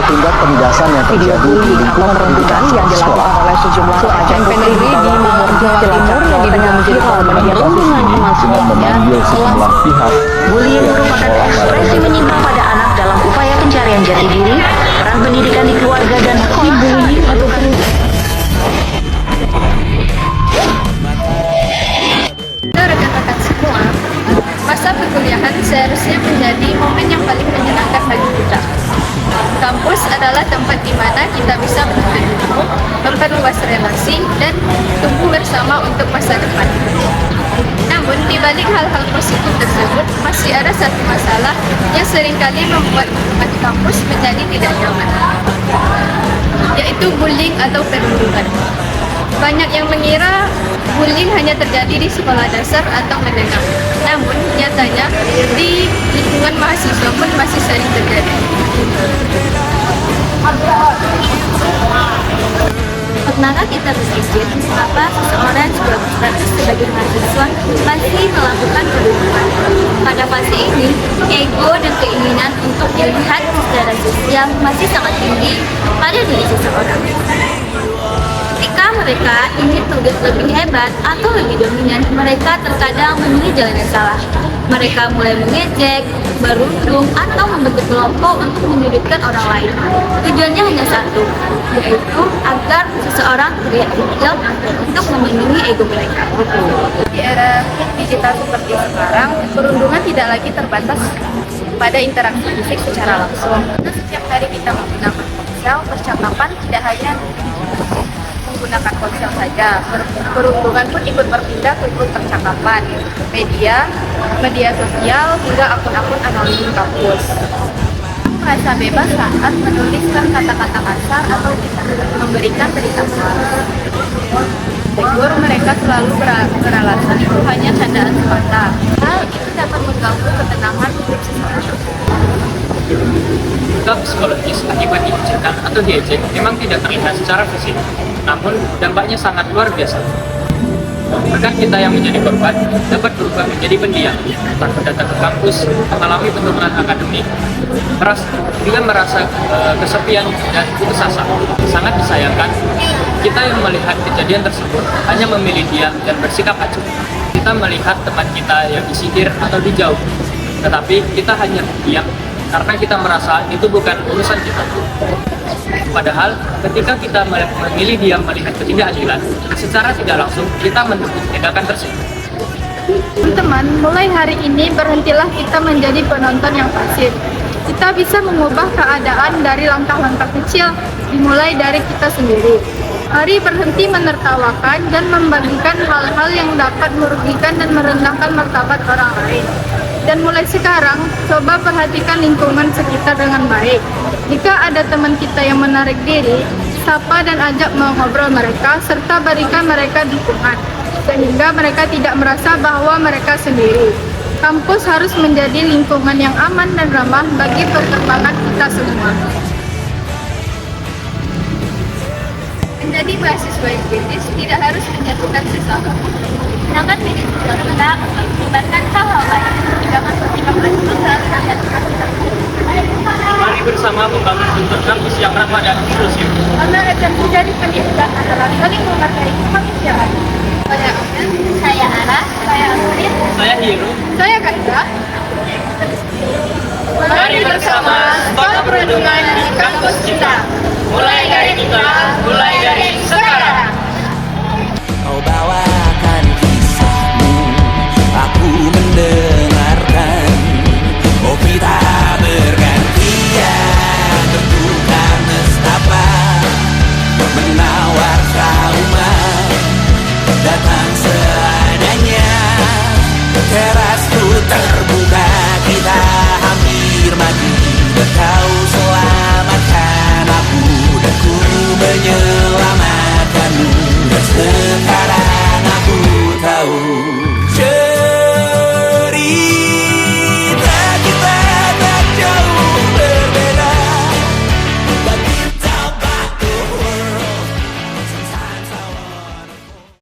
tindak penindasan yang terjadi di lingkungan pendidikan yang dilakukan oleh sejumlah remaja putri di Timur Jawa Timur yang diduga menjadi korban perundungan dengan memanggil sejumlah pihak. Bullying merupakan ekspresi menyimpang pada anak dalam upaya pencarian jati diri, peran pendidikan di keluarga dan sekolah. Rekan-rekan semua, masa perkuliahan seharusnya menjadi momen yang paling menyenangkan bagi kita. Kampus adalah tempat di mana kita bisa menuntut ilmu, memperluas relasi, dan tumbuh bersama untuk masa depan. Namun, di balik hal-hal positif tersebut, masih ada satu masalah yang seringkali membuat lingkungan kampus menjadi tidak nyaman, yaitu bullying atau perundungan. Banyak yang mengira bullying hanya terjadi di sekolah dasar atau menengah. Namun, nyatanya di lingkungan mahasiswa pun masih sering terjadi. Pernahkah kita berpikir mengapa seseorang juga berstatus sebagai mahasiswa masih melakukan perundungan? Pada fase ini, ego dan keinginan untuk dilihat secara sosial masih sangat tinggi pada diri seseorang. Ketika mereka ingin terlihat lebih hebat atau lebih dominan, mereka terkadang memilih jalan yang salah. Mereka mulai mengejek, berundung, atau membentuk kelompok untuk menyudutkan orang lain. Tujuannya hanya satu, yaitu agar seseorang terlihat kecil untuk melindungi ego mereka. Di era digital seperti sekarang, perundungan tidak lagi terbatas pada interaksi fisik secara langsung. Setiap hari kita menggunakan ponsel, percakapan tidak hanya menggunakan ponsel saja. Perundungan pun ikut berpindah ke ikut percakapan, media sosial, hingga akun-akun anonim kampus. Merasa bebas saat menuliskan kata-kata kasar atau memberikan berita palsu. Tegur mereka selalu beralasan itu hanya candaan semata. Hal itu dapat mengganggu ketenangan hidup seseorang. Dampak psikologis akibat diucapkan atau diejek memang tidak terlihat secara fisik, namun dampaknya sangat luar biasa. Rekan kita yang menjadi korban dapat berubah menjadi pendiam, takut datang ke kampus, mengalami penurunan akademik, merasa kesepian dan putus asa. Sangat disayangkan, kita yang melihat kejadian tersebut hanya memilih diam dan bersikap acuh. Kita melihat teman kita yang disingkir atau dijauh, tetapi kita hanya diam karena kita merasa itu bukan urusan kita. Padahal ketika kita memilih diam melihat ketidakadilan, secara tidak langsung kita mendukung tindakan tersebut. Teman-teman, mulai hari ini berhentilah kita menjadi penonton yang pasif. Kita bisa mengubah keadaan dari langkah-langkah kecil, dimulai dari kita sendiri. Mari berhenti menertawakan dan membagikan hal-hal yang dapat merugikan dan merendahkan martabat orang lain. Dan mulai sekarang, coba perhatikan lingkungan sekitar dengan baik. Jika ada teman kita yang menarik diri, sapa dan ajak mengobrol mereka, serta berikan mereka dukungan, sehingga mereka tidak merasa bahwa mereka sendiri. Kampus harus menjadi lingkungan yang aman dan ramah bagi perkembangan kita semua. Menjadi mahasiswa yang kritis tidak harus menjatuhkan seseorang. Gunakan media sosial kita untuk menyebarkan hal-hal baik. Jangan bersikap acuh saat kalian Mari bersama membangun kultur kampus yang ramah dan inklusif. karena akan menjadi pendidikan adalah saling menghargai kemanusiaan. Saya Amin, Saya Ara, saya Astrid, Saya Hiru. saya Kaisa. Mari bersama stop perundungan di kampus kita. Mulai dari kita, mulai dari